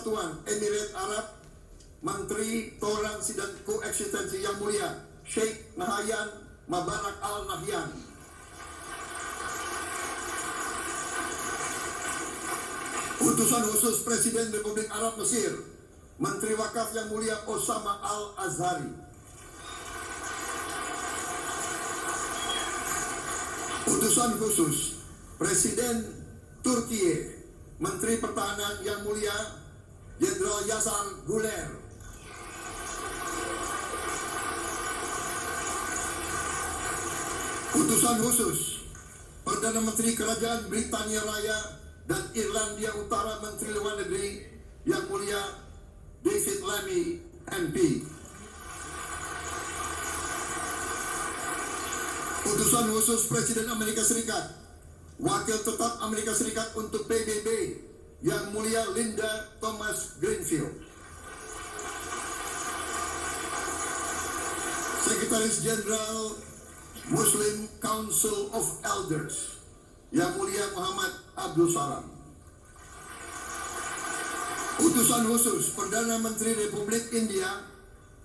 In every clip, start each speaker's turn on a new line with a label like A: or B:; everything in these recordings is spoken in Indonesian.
A: Persatuan Emirat Arab, Menteri Toleransi dan Koeksistensi Yang Mulia Sheikh Nahyan Mubarak Al Nahyan, Utusan Khusus Presiden Republik Arab Mesir, Menteri Wakaf Yang Mulia Osama Al Azhari, Utusan Khusus Presiden Turkiye, Menteri Pertahanan Yang Mulia Jenderal Yasar Guler, Utusan Khusus Perdana Menteri Kerajaan Britania Raya dan Irlandia Utara, Menteri Luar Negeri Yang Mulia David Lammy MP, Utusan Khusus Presiden Amerika Serikat, Wakil Tetap Amerika Serikat untuk PBB Yang Mulia Linda Thomas Greenfield, Sekretaris Jenderal Muslim Council of Elders Yang Mulia Muhammad Abdul Salam, Utusan Khusus Perdana Menteri Republik India,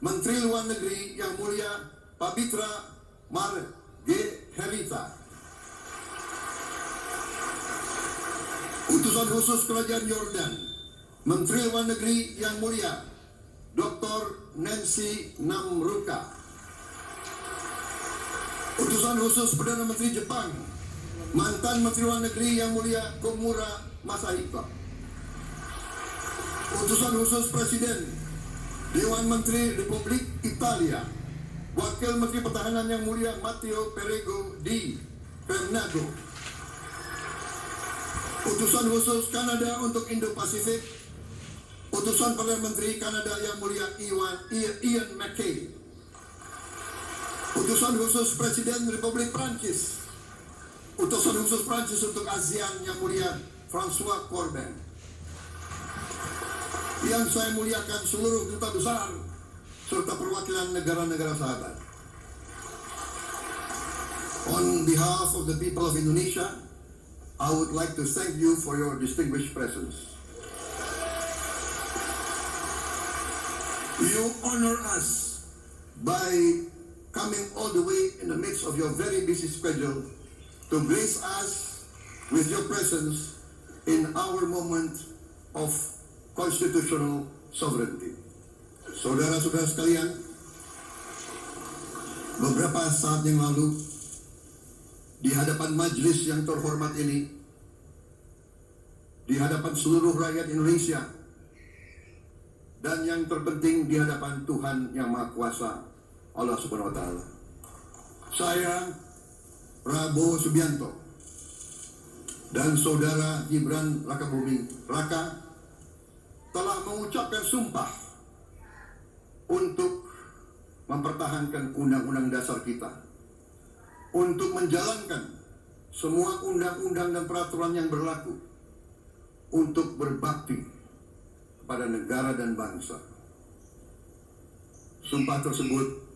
A: Menteri Luar Negeri Yang Mulia Pabitra Margherita, Utusan Khusus Kerajaan Yordan, Menteri Luar Negeri Yang Mulia Dr. Nancy Namruka, Utusan Khusus Perdana Menteri Jepang, mantan Menteri Luar Negeri Yang Mulia Komura Masahiko, Utusan Khusus Presiden Dewan Menteri Republik Italia, Wakil Menteri Pertahanan Yang Mulia Matteo Perego Di Fernando, Utusan Khusus Kanada untuk Indo-Pasifik, Utusan Perdana Menteri Kanada Yang Mulia Ian MacKay, Utusan Khusus Presiden Republik Prancis, Utusan Khusus Prancis untuk ASEAN Yang Mulia François Corbin. Yang saya muliakan seluruh duta besar serta perwakilan negara-negara sahabat. On behalf of the people of Indonesia, I would like to thank you for your distinguished presence. You honor us by coming all the way in the midst of your very busy schedule to grace us with your presence in our moment of constitutional sovereignty. Saudara-saudara sekalian, beberapa saat yang lalu di hadapan majelis yang terhormat ini, di hadapan seluruh rakyat Indonesia, dan yang terpenting di hadapan Tuhan Yang Maha Kuasa, Allah Subhanahu wa Ta'ala, saya Prabowo Subianto dan saudara Gibran Rakabuming Raka telah mengucapkan sumpah untuk mempertahankan undang-undang dasar kita, untuk menjalankan semua undang-undang dan peraturan yang berlaku, untuk berbakti kepada negara dan bangsa. Sumpah tersebut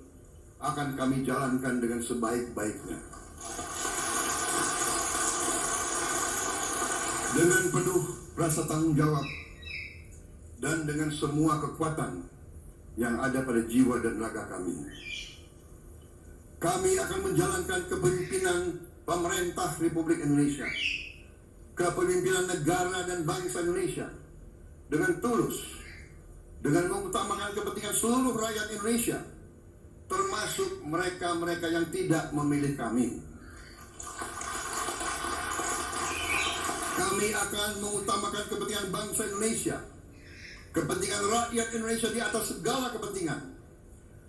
A: akan kami jalankan dengan sebaik-baiknya, dengan penuh rasa tanggung jawab dan dengan semua kekuatan yang ada pada jiwa dan raga kami. Kami akan menjalankan kepemimpinan pemerintah Republik Indonesia, kepemimpinan negara dan bangsa Indonesia dengan tulus, dengan mengutamakan kepentingan seluruh rakyat Indonesia, termasuk mereka-mereka yang tidak memilih kami. Kami akan mengutamakan kepentingan bangsa Indonesia, kepentingan rakyat Indonesia di atas segala kepentingan,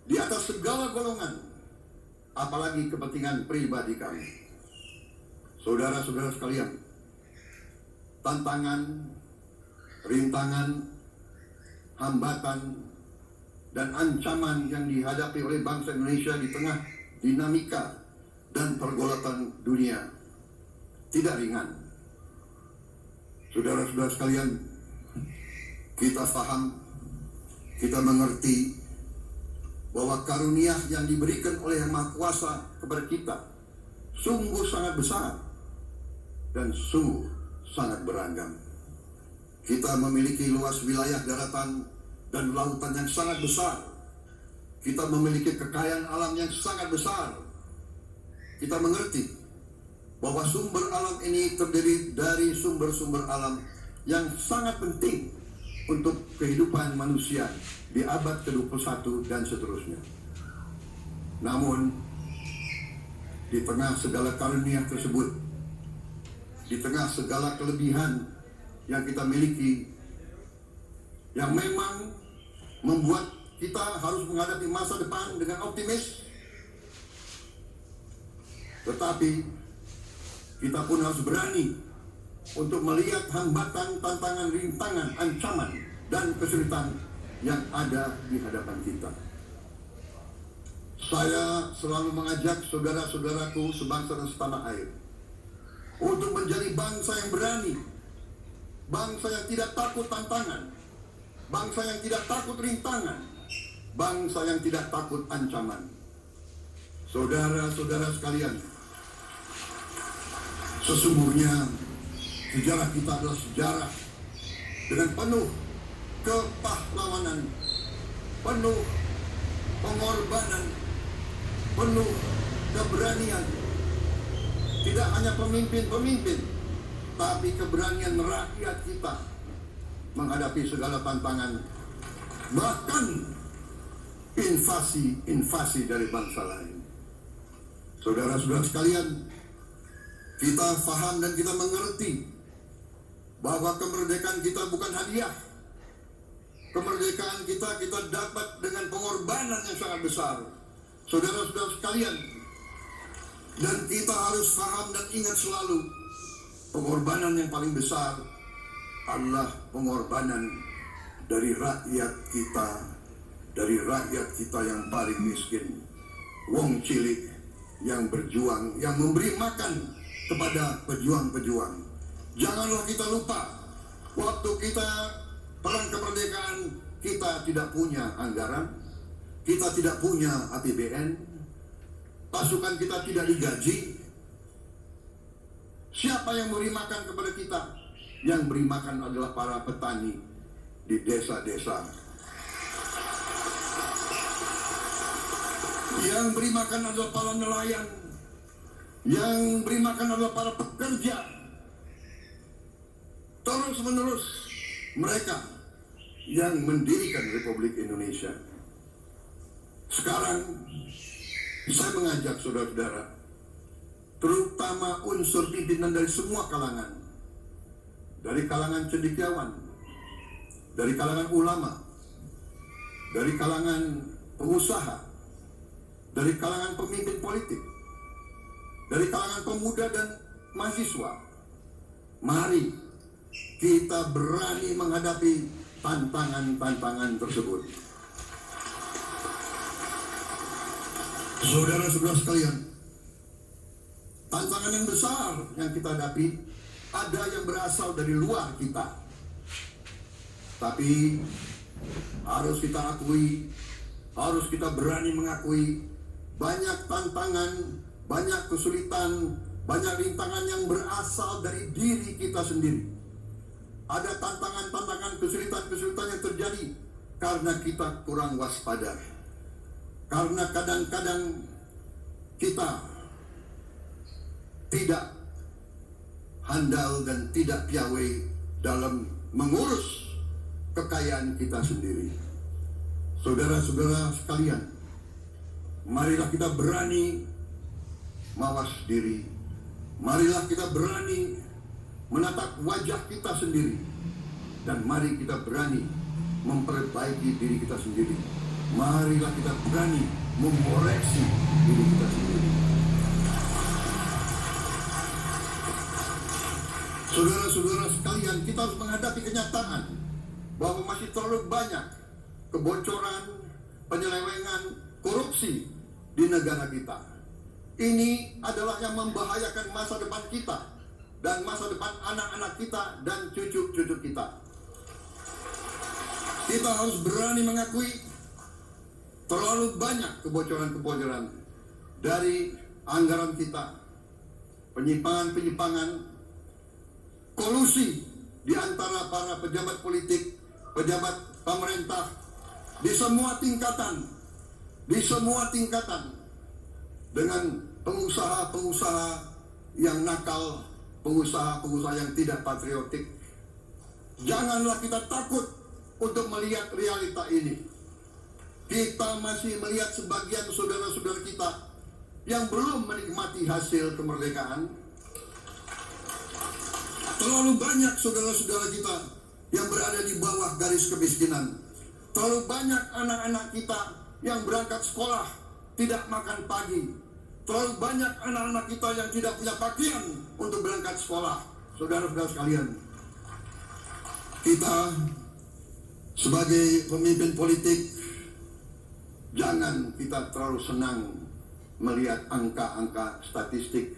A: di atas segala golongan, apalagi kepentingan pribadi kami. Saudara-saudara sekalian, tantangan, rintangan, hambatan, dan ancaman yang dihadapi oleh bangsa Indonesia di tengah dinamika dan pergolakan dunia tidak ringan. Saudara-saudara sekalian, kita paham, kita mengerti bahwa karunia yang diberikan oleh Yang Maha Kuasa kepada kita sungguh sangat besar dan sungguh sangat beragam. Kita memiliki luas wilayah daratan dan lautan yang sangat besar. Kita memiliki kekayaan alam yang sangat besar. Kita mengerti bahwa sumber alam ini terdiri dari sumber-sumber alam yang sangat penting untuk kehidupan manusia di abad ke-21 dan seterusnya. Namun, di tengah segala karunia tersebut, di tengah segala kelebihan yang kita miliki, yang memang membuat kita harus menghadapi masa depan dengan optimis, tetapi kita pun harus berani untuk melihat hambatan, tantangan, rintangan, ancaman, dan kesulitan yang ada di hadapan kita. Saya selalu mengajak saudara-saudaraku sebangsa dan setanah air untuk menjadi bangsa yang berani, bangsa yang tidak takut tantangan, bangsa yang tidak takut rintangan, bangsa yang tidak takut ancaman. Saudara-saudara sekalian, sesungguhnya sejarah kita adalah sejarah dengan penuh kepahlawanan, penuh pengorbanan, penuh keberanian. Tidak hanya pemimpin-pemimpin, tapi keberanian rakyat kita menghadapi segala tantangan, bahkan invasi dari bangsa lain. Saudara-saudara sekalian, kita paham dan kita mengerti bahwa kemerdekaan kita bukan hadiah. Kemerdekaan kita dapat dengan pengorbanan yang sangat besar. Saudara-saudara sekalian, dan kita harus paham dan ingat selalu, pengorbanan yang paling besar adalah pengorbanan dari rakyat kita yang paling miskin, wong cilik yang berjuang, yang memberi makan kepada pejuang-pejuang. Janganlah kita lupa, waktu kita perang kemerdekaan, kita tidak punya anggaran, kita tidak punya APBN, pasukan kita tidak digaji. Siapa yang memberi makan kepada kita? Yang beri makan adalah para petani di desa-desa. Yang beri makan adalah para nelayan. Yang beri makan adalah para pekerja. Terus-menerus mereka yang mendirikan Republik Indonesia. Sekarang saya mengajak saudara-saudara, terutama unsur pimpinan dari semua kalangan, dari kalangan cendekiawan, dari kalangan ulama, dari kalangan pengusaha, dari kalangan pemimpin politik, dari kalangan pemuda dan mahasiswa. Mari kita berani menghadapi tantangan-tantangan tersebut. Saudara-saudara sekalian, tantangan yang besar yang kita hadapi ada yang berasal dari luar kita. Tapi harus kita akui, harus kita berani mengakui, banyak tantangan, banyak kesulitan, banyak rintangan yang berasal dari diri kita sendiri. Ada tantangan-tantangan, kesulitan-kesulitan yang terjadi karena kita kurang waspada. Karena kadang-kadang kita tidak handal dan tidak piawai dalam mengurus kekayaan kita sendiri. Saudara-saudara sekalian, marilah kita berani mawas diri. Marilah kita berani menatap wajah kita sendiri. Dan mari kita berani memperbaiki diri kita sendiri. Marilah kita berani mengoreksi diri kita sendiri. Saudara-saudara sekalian, kita harus menghadapi kenyataan bahwa masih terlalu banyak kebocoran, penyelewengan, korupsi di negara kita. Ini adalah yang membahayakan masa depan kita dan masa depan anak-anak kita dan cucu-cucu kita. Kita harus berani mengakui terlalu banyak kebocoran-kebocoran dari anggaran kita, penyimpangan-penyimpangan, kolusi di antara para pejabat politik, pejabat pemerintah, di semua tingkatan, dengan pengusaha-pengusaha yang nakal, pengusaha-pengusaha yang tidak patriotik. Janganlah kita takut untuk melihat realita ini. Kita masih melihat sebagian saudara-saudara kita yang belum menikmati hasil kemerdekaan. Terlalu banyak saudara-saudara kita yang berada di bawah garis kemiskinan. Terlalu banyak anak-anak kita yang berangkat sekolah tidak makan pagi. Terlalu banyak anak-anak kita yang tidak punya pakaian untuk berangkat sekolah. Saudara-saudara sekalian, kita sebagai pemimpin politik, jangan kita terlalu senang melihat angka-angka statistik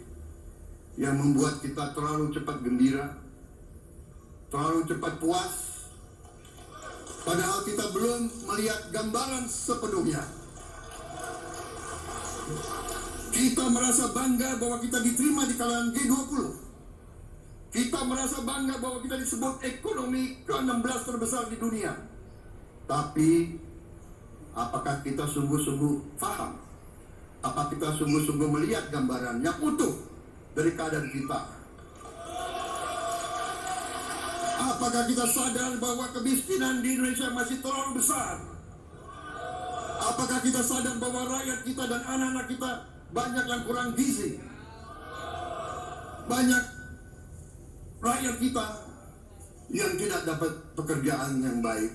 A: yang membuat kita terlalu cepat gembira, terlalu cepat puas, padahal kita belum melihat gambaran sepenuhnya. Kita merasa bangga bahwa kita diterima di kalangan G20. Kita merasa bangga bahwa kita disebut ekonomi ke-16 terbesar di dunia. Tapi apakah kita sungguh-sungguh paham? Apakah kita sungguh-sungguh melihat gambaran yang utuh dari keadaan kita? Apakah kita sadar bahwa kemiskinan di Indonesia masih terlalu besar? Apakah kita sadar bahwa rakyat kita dan anak-anak kita banyak yang kurang gizi? Banyak rakyat kita yang tidak dapat pekerjaan yang baik.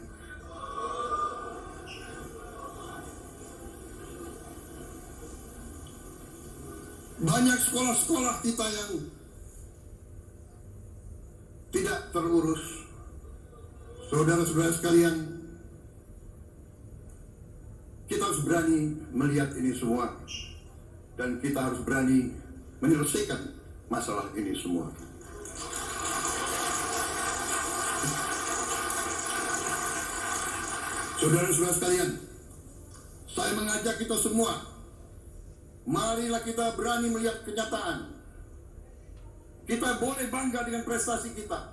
A: Banyak sekolah-sekolah kita yang tidak terurus. Saudara-saudara sekalian, kita harus berani melihat ini semua. Dan kita harus berani menyelesaikan masalah ini semua. Saudara-saudara sekalian, saya mengajak kita semua, marilah kita berani melihat kenyataan. Kita boleh bangga dengan prestasi kita,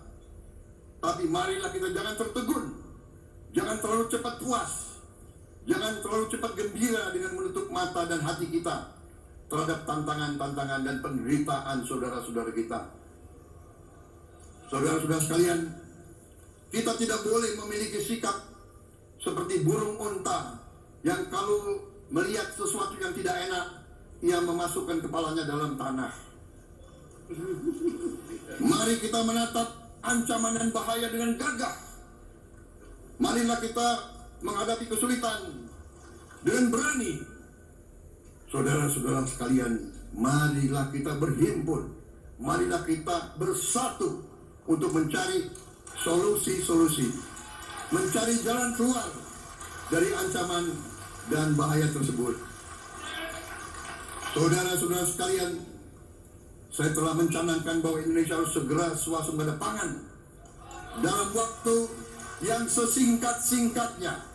A: tapi marilah kita jangan tertegun, jangan terlalu cepat puas, jangan terlalu cepat gembira dengan menutup mata dan hati kita terhadap tantangan-tantangan dan penderitaan saudara-saudara kita. Saudara-saudara sekalian, kita tidak boleh memiliki sikap seperti burung unta yang kalau melihat sesuatu yang tidak enak, ia memasukkan kepalanya dalam tanah. Mari kita menatap ancaman dan bahaya dengan gagah. Marilah kita menghadapi kesulitan dengan berani. Saudara-saudara sekalian, marilah kita berhimpun. Marilah kita bersatu untuk mencari solusi-solusi, mencari jalan keluar dari ancaman dan bahaya tersebut. Saudara-saudara sekalian, saya telah mencanangkan bahwa Indonesia harus segera swasembada pangan dalam waktu yang sesingkat-singkatnya.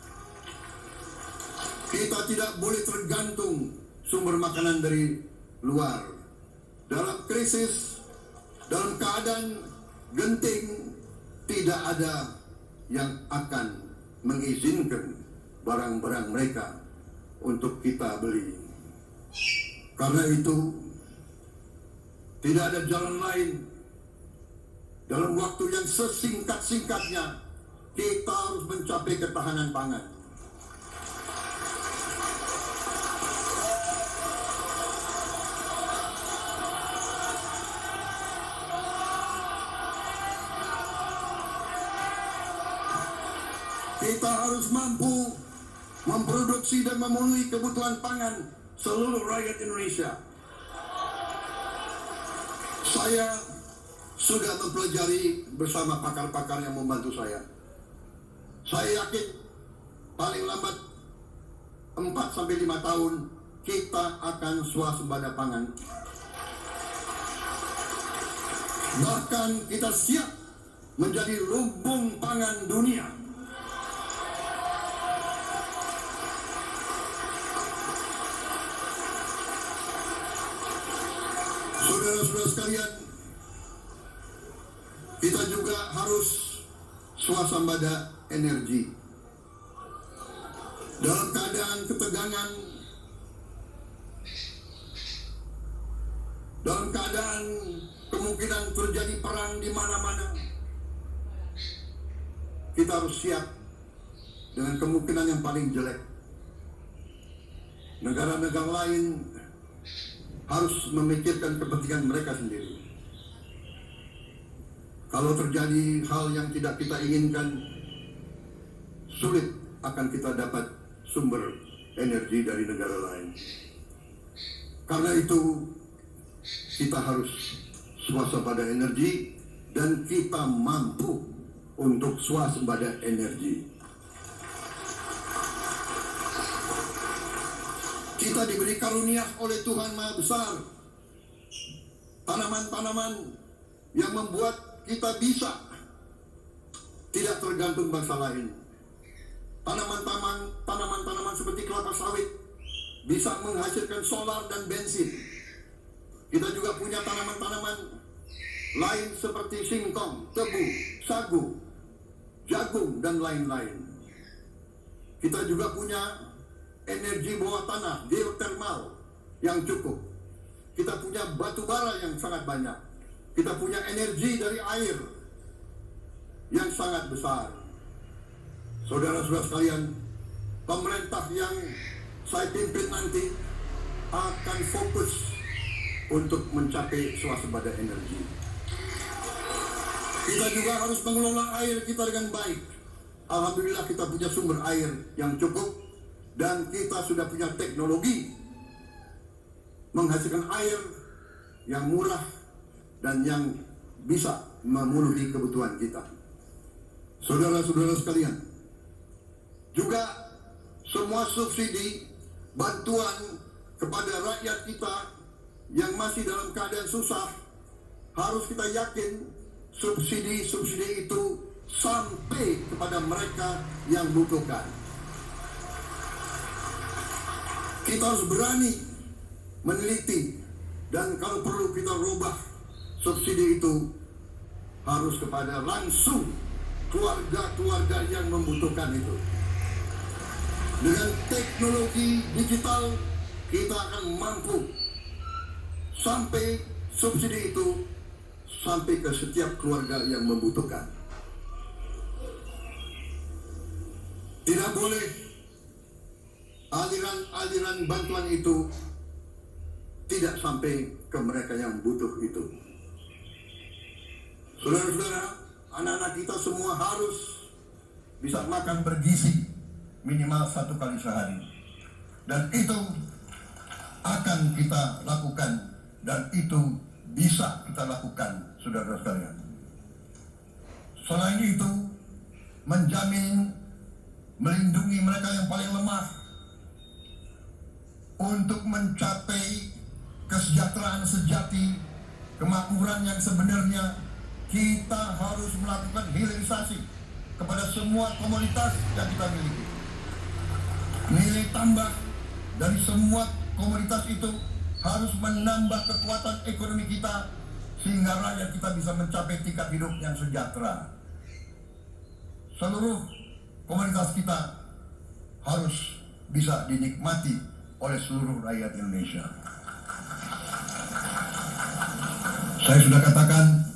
A: Kita tidak boleh tergantung sumber makanan dari luar. Dalam krisis, dalam keadaan genting, tidak ada yang akan mengizinkan barang-barang mereka untuk kita beli. Karena itu, tidak ada jalan lain. Dalam waktu yang sesingkat-singkatnya, kita harus mencapai ketahanan pangan. Kita harus mampu memproduksi dan memenuhi kebutuhan pangan seluruh rakyat Indonesia. Saya sudah mempelajari bersama pakar-pakar yang membantu saya. Saya yakin paling lambat 4-5 tahun kita akan swasembada pangan. Bahkan kita siap menjadi lumbung pangan dunia. Saudara-saudara sekalian, kita juga harus swasembada energi. Dalam keadaan ketegangan, dalam keadaan kemungkinan terjadi perang di mana-mana, kita harus siap dengan kemungkinan yang paling jelek. Negara-negara lain harus memikirkan kepentingan mereka sendiri. Kalau terjadi hal yang tidak kita inginkan, sulit akan kita dapat sumber energi dari negara lain. Karena itu, kita harus swasembada energi dan kita mampu untuk swasembada energi. Kita diberi karunia oleh Tuhan Maha Besar tanaman-tanaman yang membuat kita bisa tidak tergantung bangsa lain. Tanaman-tanaman seperti kelapa sawit bisa menghasilkan solar dan bensin. Kita juga punya tanaman-tanaman lain seperti singkong, tebu, sagu, jagung, dan lain-lain. Kita juga punya energi bawah tanah, geotermal yang cukup. Kita punya batu bara yang sangat banyak. Kita punya energi dari air yang sangat besar. Saudara-saudara sekalian, pemerintah yang saya pimpin nanti akan fokus untuk mencapai swasembada energi. Kita juga harus mengelola air kita dengan baik. Alhamdulillah kita punya sumber air yang cukup dan kita sudah punya teknologi menghasilkan air yang murah dan yang bisa memenuhi kebutuhan kita. Saudara-saudara sekalian, juga semua subsidi, bantuan kepada rakyat kita yang masih dalam keadaan susah, harus kita yakin subsidi-subsidi itu sampai kepada mereka yang butuhkan. Kita harus berani meneliti dan kalau perlu kita rubah subsidi itu harus kepada langsung keluarga-keluarga yang membutuhkan itu. Dengan teknologi digital kita akan mampu sampai subsidi itu sampai ke setiap keluarga yang membutuhkan. Tidak boleh aliran-aliran bantuan itu tidak sampai ke mereka yang butuh itu. Saudara-saudara, anak-anak kita semua harus bisa makan bergizi minimal 1 kali sehari. Dan itu akan kita lakukan dan itu bisa kita lakukan, saudara sekalian. Selain itu, menjamin, melindungi mereka yang paling lemah untuk mencapai kesejahteraan sejati, kemakmuran yang sebenarnya. Kita harus melakukan hilirisasi kepada semua komoditas yang kita miliki. Nilai tambah dari semua komoditas itu harus menambah kekuatan ekonomi kita sehingga rakyat kita bisa mencapai tingkat hidup yang sejahtera. Seluruh komoditas kita harus bisa dinikmati oleh seluruh rakyat Indonesia. Saya sudah katakan,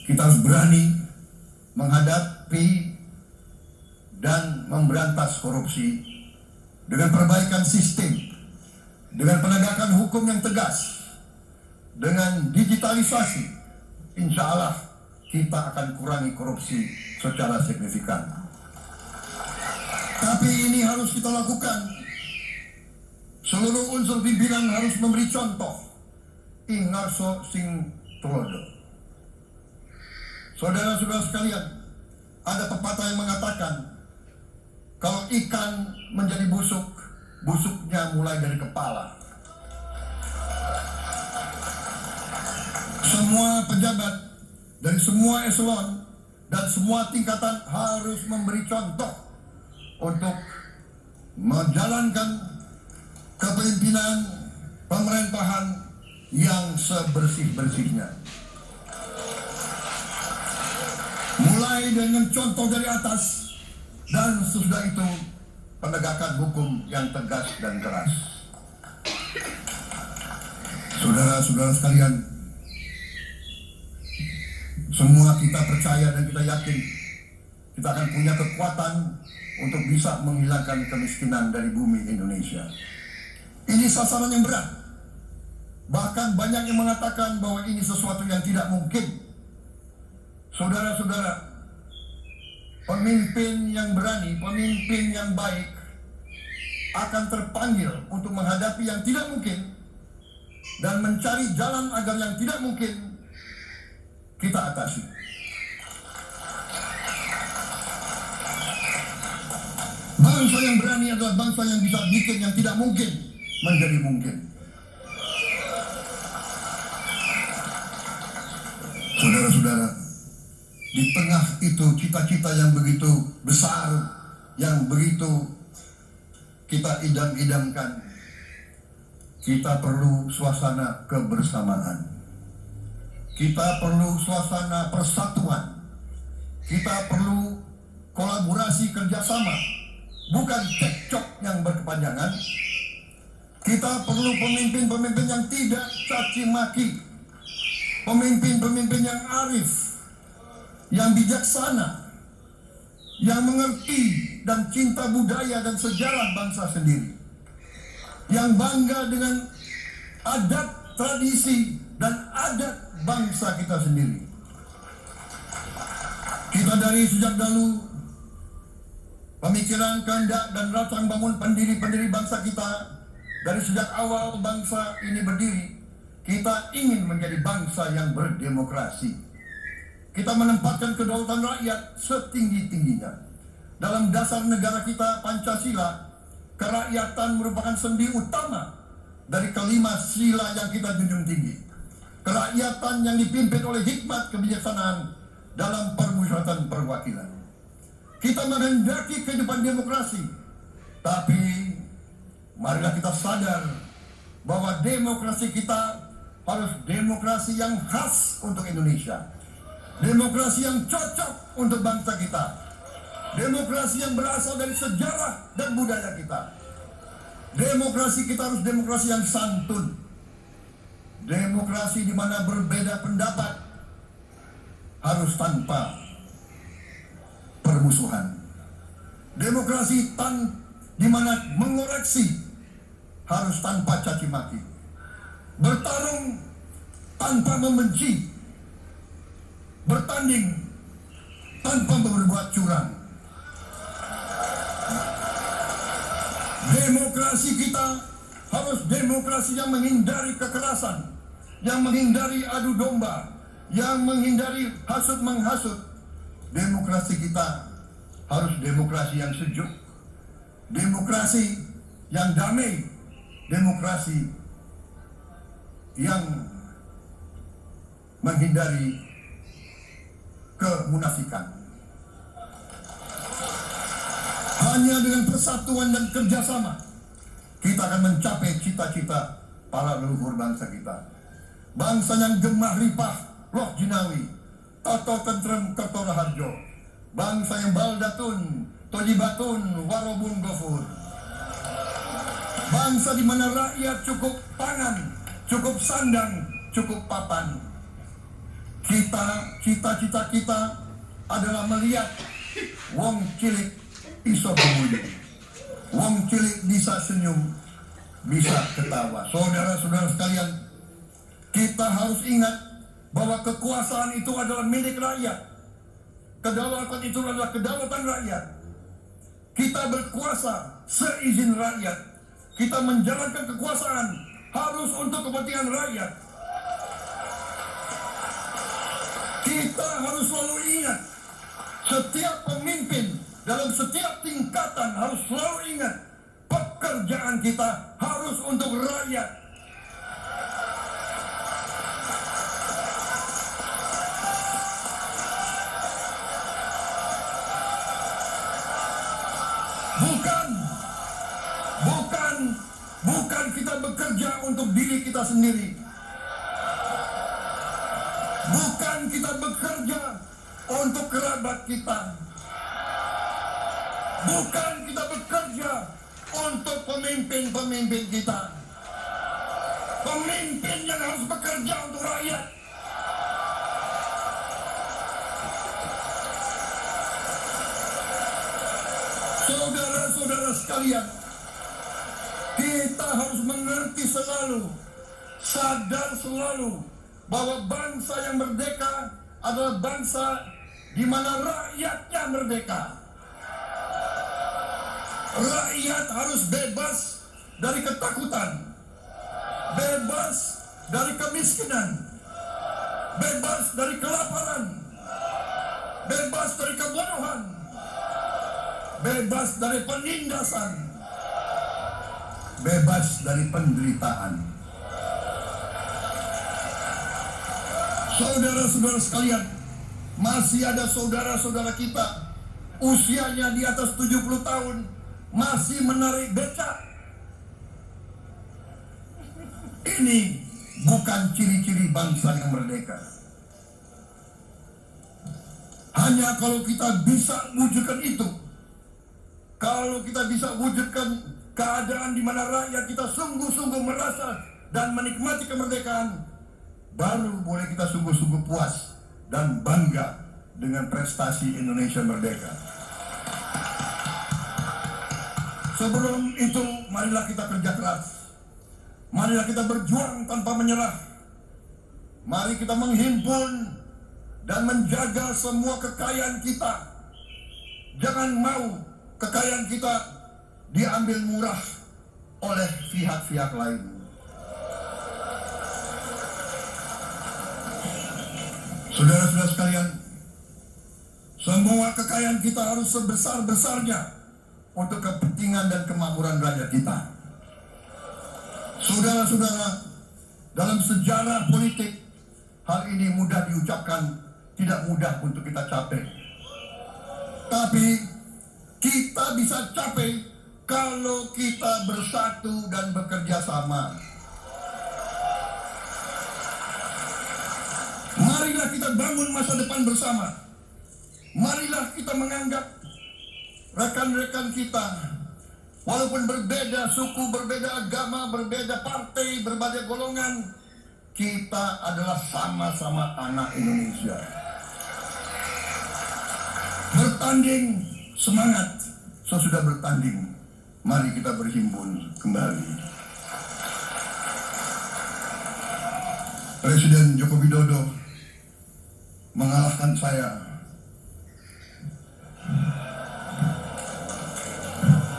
A: kita harus berani menghadapi dan memberantas korupsi dengan perbaikan sistem, dengan penegakan hukum yang tegas, dengan digitalisasi. Insya Allah kita akan kurangi korupsi secara signifikan. Tapi ini harus kita lakukan. Seluruh unsur pimpinan harus memberi contoh. Ingarso sing tulodo. Saudara-saudara sekalian, ada pepatah yang mengatakan, kalau ikan menjadi busuk, busuknya mulai dari kepala. Semua pejabat dari semua eselon dan semua tingkatan harus memberi contoh untuk menjalankan kepemimpinan pemerintahan yang sebersih-bersihnya. Mulai dengan contoh dari atas, dan sesudah itu penegakan hukum yang tegas dan keras. Saudara-saudara sekalian, semua kita percaya dan kita yakin kita akan punya kekuatan untuk bisa menghilangkan kemiskinan dari bumi Indonesia. Ini sasaran yang berat. Bahkan banyak yang mengatakan bahwa ini sesuatu yang tidak mungkin. Saudara-saudara, pemimpin yang berani, pemimpin yang baik akan terpanggil untuk menghadapi yang tidak mungkin dan mencari jalan agar yang tidak mungkin kita atasi. Bangsa yang berani adalah bangsa yang bisa bikin yang tidak mungkin menjadi mungkin. Saudara-saudara, di tengah itu cita-cita yang begitu besar, yang begitu kita idam-idamkan, kita perlu suasana kebersamaan. Kita perlu suasana persatuan. Kita perlu kolaborasi kerjasama, bukan cekcok yang berkepanjangan. Kita perlu pemimpin-pemimpin yang tidak caci maki, pemimpin-pemimpin yang arif, yang bijaksana, yang mengerti dan cinta budaya dan sejarah bangsa sendiri, yang bangga dengan adat, tradisi, dan adat bangsa kita sendiri. Kita dari sejak dahulu pemikiran, kehendak, dan rancang bangun pendiri-pendiri bangsa kita, dari sejak awal bangsa ini berdiri, kita ingin menjadi bangsa yang berdemokrasi. Kita menempatkan kedaulatan rakyat setinggi-tingginya. Dalam dasar negara kita, Pancasila, kerakyatan merupakan sendi utama dari kelima sila yang kita junjung tinggi. Kerakyatan yang dipimpin oleh hikmat kebijaksanaan dalam permusyawaratan perwakilan. Kita menghendaki kehidupan demokrasi, tapi marilah kita sadar bahwa demokrasi kita harus demokrasi yang khas untuk Indonesia. Demokrasi yang cocok untuk bangsa kita. Demokrasi yang berasal dari sejarah dan budaya kita. Demokrasi kita harus demokrasi yang santun. Demokrasi di mana berbeda pendapat harus tanpa permusuhan. Demokrasi di mana mengoreksi harus tanpa caci maki. Bertarung tanpa membenci. Bertanding tanpa berbuat curang. Demokrasi kita harus demokrasi yang menghindari kekerasan, yang menghindari adu domba, yang menghindari hasut menghasut. Demokrasi kita harus demokrasi yang sejuk, demokrasi yang damai, demokrasi yang menghindari kemunafikan. Hanya dengan persatuan dan kerjasama kita akan mencapai cita-cita para leluhur bangsa kita. Bangsa yang gemah ripah roh jinawi, toto tentrem kerto raharjo. Bangsa yang baldatun, tojibatun, warobun gofur. Bangsa di mana rakyat cukup pangan, cukup sandang, cukup papan. Cita-cita kita adalah melihat wong cilik iso bemudi, wong cilik bisa senyum, bisa ketawa. Saudara-saudara sekalian, kita harus ingat bahwa kekuasaan itu adalah milik rakyat. Kedaulatan itu adalah kedaulatan rakyat. Kita berkuasa seizin rakyat. Kita menjalankan kekuasaan harus untuk kepentingan rakyat. Kita harus selalu ingat, setiap pemimpin dalam setiap tingkatan harus selalu ingat, pekerjaan kita harus untuk rakyat. Bukan kita bekerja untuk diri kita sendiri. Bukan kita bekerja untuk kerabat kita. Bukan kita bekerja untuk pemimpin-pemimpin kita. Pemimpin yang harus bekerja untuk rakyat. Saudara-saudara sekalian, kita harus mengerti selalu, sadar selalu bahwa bangsa yang merdeka adalah bangsa di mana rakyatnya merdeka. Rakyat harus bebas dari ketakutan, bebas dari kemiskinan, bebas dari kelaparan, bebas dari kebodohan, bebas dari penindasan, bebas dari penderitaan. Saudara-saudara sekalian, masih ada saudara-saudara kita usianya di atas 70 tahun masih menarik becak. Ini bukan ciri-ciri bangsa yang merdeka. Hanya kalau kita bisa wujudkan itu, kalau kita bisa wujudkan keadaan di mana rakyat kita sungguh-sungguh merasa dan menikmati kemerdekaan, baru boleh kita sungguh-sungguh puas dan bangga dengan prestasi Indonesia merdeka. Sebelum itu, marilah kita kerja keras. Marilah kita berjuang tanpa menyerah. Mari kita menghimpun dan menjaga semua kekayaan kita. Jangan mau kekayaan kita diambil murah oleh pihak-pihak lain. Saudara-saudara sekalian, semua kekayaan kita harus sebesar-besarnya untuk kepentingan dan kemakmuran rakyat kita. Saudara-saudara, dalam sejarah politik, hal ini mudah diucapkan, tidak mudah untuk kita capai. Tapi kita bisa capai kalau kita bersatu dan bekerja sama. Marilah kita bangun masa depan bersama. Marilah kita menganggap rekan-rekan kita, walaupun berbeda suku, berbeda agama, berbeda partai, berbagai golongan, kita adalah sama-sama anak Indonesia. Bertanding, semangat. Sesudah bertanding, mari kita berhimpun kembali. Presiden Joko Widodo mengalahkan saya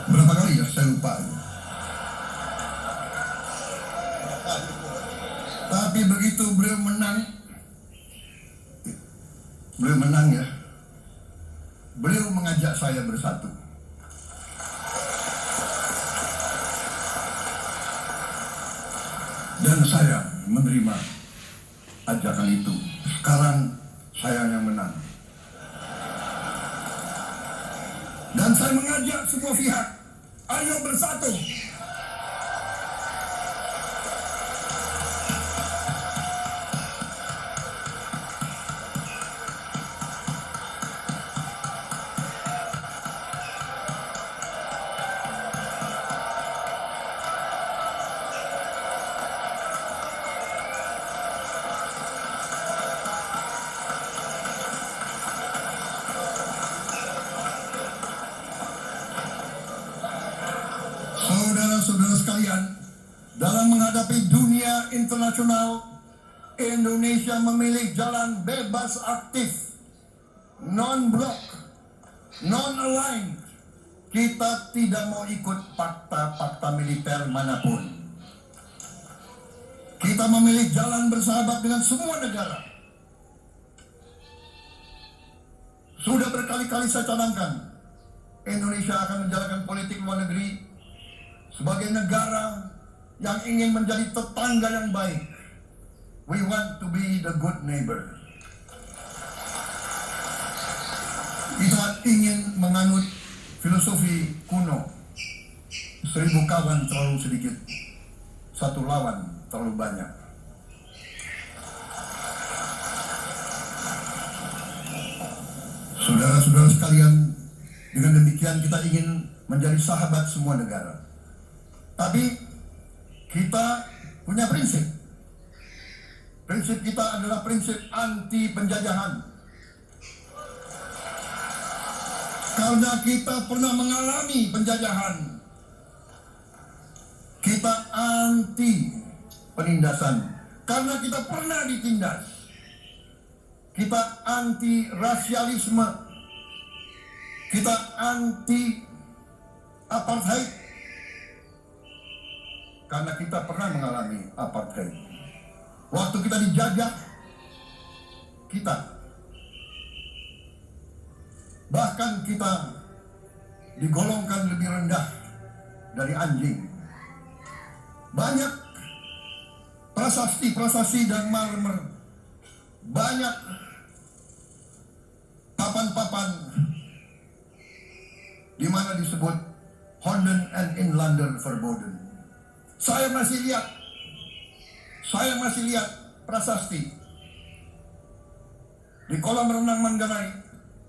A: berapa kali ya, saya lupa. Tapi begitu beliau menang ya, beliau mengajak saya bersatu. Dan saya menerima ajakan itu. Sekarang saya yang menang. Dan saya mengajak semua pihak, ayo bersatu. Saudara-saudara sekalian, dalam menghadapi dunia internasional, Indonesia memilih jalan bebas aktif, non-blok, non-aligned. Kita tidak mau ikut fakta-fakta militer manapun. Kita memilih jalan bersahabat dengan semua negara. Sudah berkali-kali saya canangkan, Indonesia akan menjalankan politik luar negeri sebagai negara yang ingin menjadi tetangga yang baik. We want to be the good neighbor. Kita ingin menganut filosofi kuno, 1000 kawan terlalu sedikit, 1 lawan terlalu banyak. Saudara-saudara sekalian, dengan demikian kita ingin menjadi sahabat semua negara. Tapi kita punya prinsip. Prinsip kita adalah prinsip anti penjajahan. Karena kita pernah mengalami penjajahan, kita anti penindasan. Karena kita pernah ditindas, kita anti rasialisme, kita anti apartheid. Karena kita pernah mengalami apartheid. Waktu kita dijajah, bahkan kita digolongkan lebih rendah dari anjing. Banyak prasasti dan marmer, banyak papan-papan di mana disebut Honden and Inlander Verboden. Saya masih lihat prasasti di kolam renang Manggarai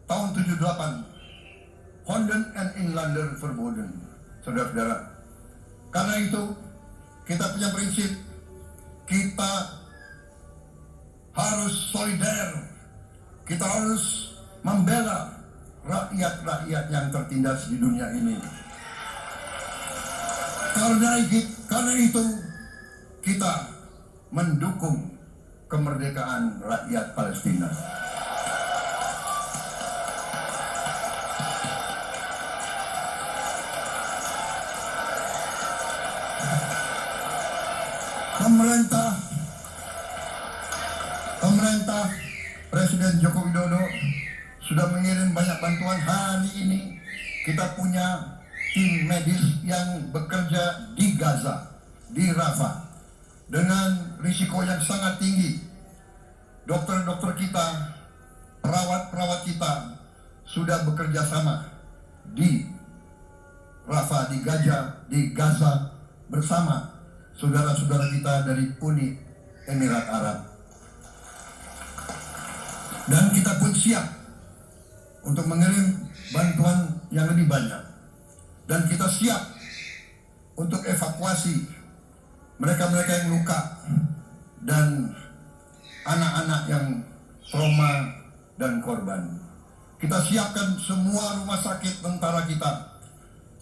A: tahun 78, Honden and Inlander Verboden. Saudara-saudara, karena itu kita punya prinsip, kita harus solider, kita harus membela rakyat-rakyat yang tertindas di dunia ini. Karena itu kita mendukung kemerdekaan rakyat Palestina. Pemerintah Presiden Joko Widodo sudah mengirim banyak bantuan. Hari ini kita punya tim medis yang bekerja di Gaza, di Rafah, dengan risiko yang sangat tinggi. Dokter-dokter kita, perawat-perawat kita sudah bekerja sama di Rafah, di Gaza bersama saudara-saudara kita dari Uni Emirat Arab. Dan kita pun siap untuk mengirim bantuan yang lebih banyak. Dan kita siap untuk evakuasi mereka-mereka yang luka dan anak-anak yang trauma dan korban. Kita siapkan semua rumah sakit tentara kita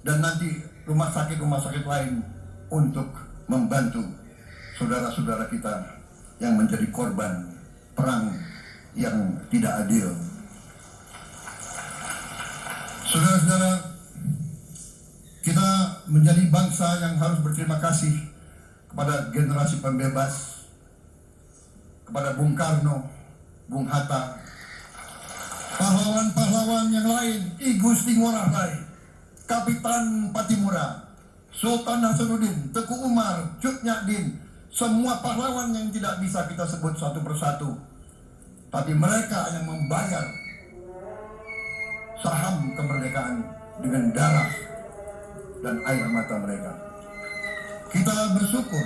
A: dan nanti rumah sakit lain untuk membantu saudara-saudara kita yang menjadi korban perang yang tidak adil. Saudara-saudara, kita menjadi bangsa yang harus berterima kasih kepada generasi pembebas, kepada Bung Karno, Bung Hatta, pahlawan-pahlawan yang lain, I Gusti Ngurah Rai, Kapitan Patimura, Sultan Hasanuddin, Teku Umar, Cut Nyak-din, semua pahlawan yang tidak bisa kita sebut satu persatu. Tapi mereka yang membayar saham kemerdekaan dengan darah dan air mata mereka. Kita bersyukur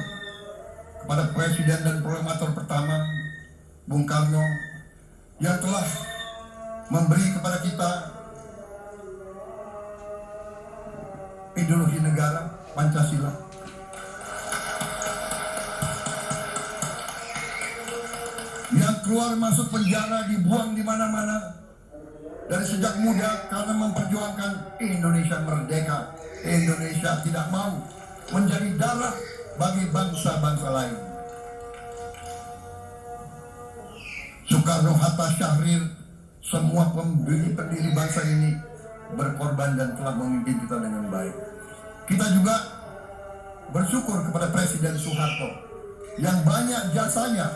A: kepada Presiden dan Proklamator pertama, Bung Karno, yang telah memberi kepada kita ideologi negara, Pancasila. Yang keluar masuk penjara, dibuang di mana-mana dari sejak muda karena memperjuangkan Indonesia merdeka. Indonesia tidak mau menjadi darah bagi bangsa-bangsa lain. Soekarno, Hatta, Syahrir, semua pendiri bangsa ini berkorban dan telah memimpin kita dengan baik. Kita juga bersyukur kepada Presiden Soeharto yang banyak jasanya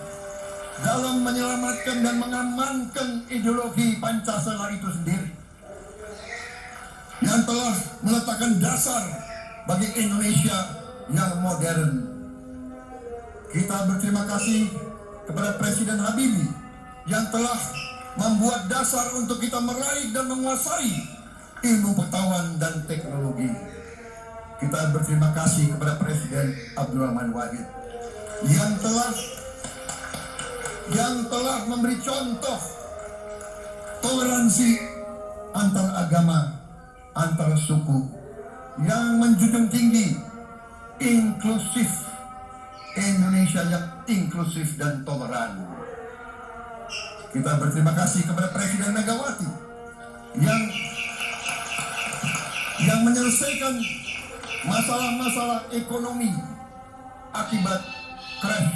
A: dalam menyelamatkan dan mengamankan ideologi Pancasila itu sendiri, yang telah meletakkan dasar bagi Indonesia yang modern. Kita berterima kasih kepada Presiden Habibie yang telah membuat dasar untuk kita meraih dan menguasai ilmu pengetahuan dan teknologi. Kita berterima kasih kepada Presiden Abdurrahman Wahid yang telah memberi contoh toleransi antar agama, antar suku, yang menjunjung tinggi inklusif, Indonesia yang inklusif dan toleran. Kita berterima kasih kepada Presiden Megawati yang menyelesaikan masalah-masalah ekonomi akibat crash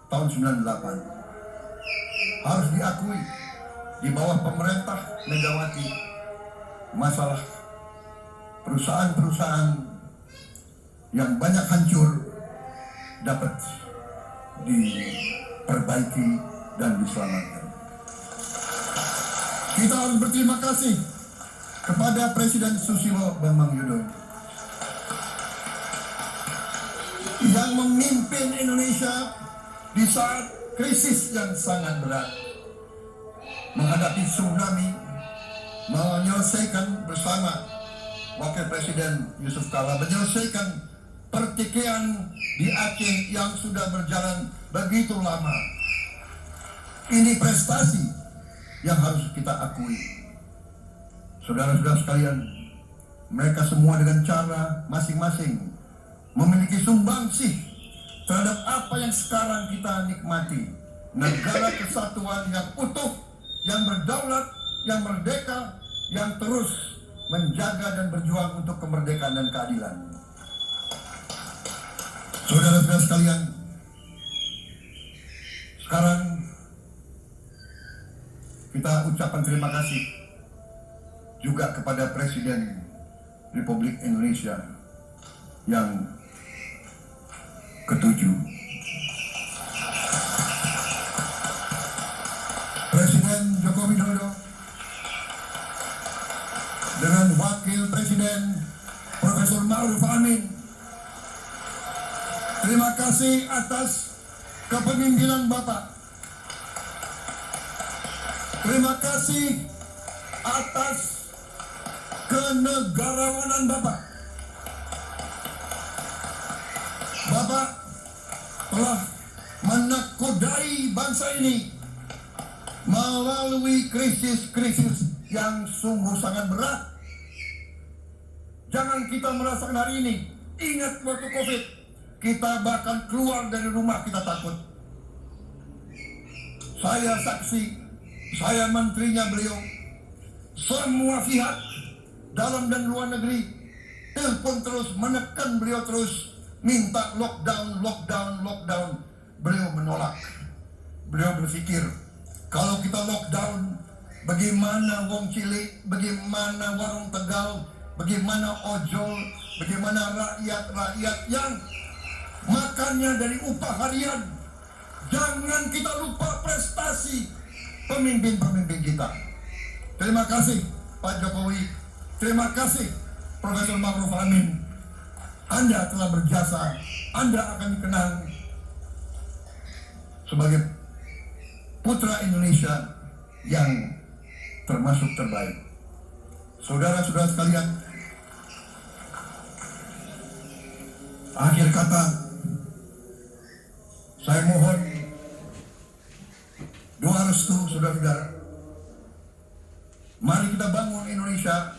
A: tahun 98. Harus diakui, di bawah pemerintah Megawati, masalah perusahaan-perusahaan yang banyak hancur dapat diperbaiki dan diselamatkan. Kita harus berterima kasih kepada Presiden Susilo Bambang Yudhoyono yang memimpin Indonesia di saat krisis yang sangat berat, menghadapi tsunami, menyelesaikan bersama Wakil Presiden Yusuf Kala, menyelesaikan pertikaian di Aceh yang sudah berjalan begitu lama. Ini prestasi yang harus kita akui. Saudara-saudara sekalian, mereka semua dengan cara masing-masing memiliki sumbangsih terhadap apa yang sekarang kita nikmati. Negara kesatuan yang utuh, yang berdaulat, yang merdeka, yang terus menjaga dan berjuang untuk kemerdekaan dan keadilan. Saudara-saudara sekalian, sekarang kita ucapkan terima kasih juga kepada Presiden Republik Indonesia yang ke-7. Presiden Joko Widodo dengan Wakil Presiden Profesor Ma'ruf Amin. Terima kasih atas kepemimpinan Bapak. Terima kasih atas kenegarawanan Bapak. Bapak telah menakodai bangsa ini melalui krisis-krisis yang sungguh sangat berat. Jangan kita merasakan hari ini. Ingat waktu COVID, kita bahkan keluar dari rumah kita takut. Saya saksi, saya menterinya beliau, semua pihak dalam dan luar negeri telepon terus, menekan beliau terus, minta lockdown, lockdown, lockdown. Beliau menolak. Beliau berpikir, kalau kita lockdown, bagaimana wong cilik, bagaimana warung Tegal, bagaimana ojol, bagaimana rakyat-rakyat yang makannya dari upah harian. Jangan kita lupa prestasi pemimpin-pemimpin kita. Terima kasih Pak Jokowi, terima kasih Profesor Ma'ruf Amin. Anda telah berjasa, Anda akan dikenang sebagai putra Indonesia yang termasuk terbaik. Saudara-saudara sekalian, akhir kata, saya mohon doa restu saudara-saudara. Mari kita bangun Indonesia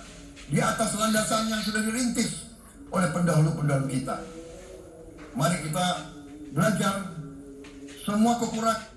A: di atas landasan yang sudah dirintis oleh pendahulu-pendahulu kita. Mari kita belajar semua kekurangan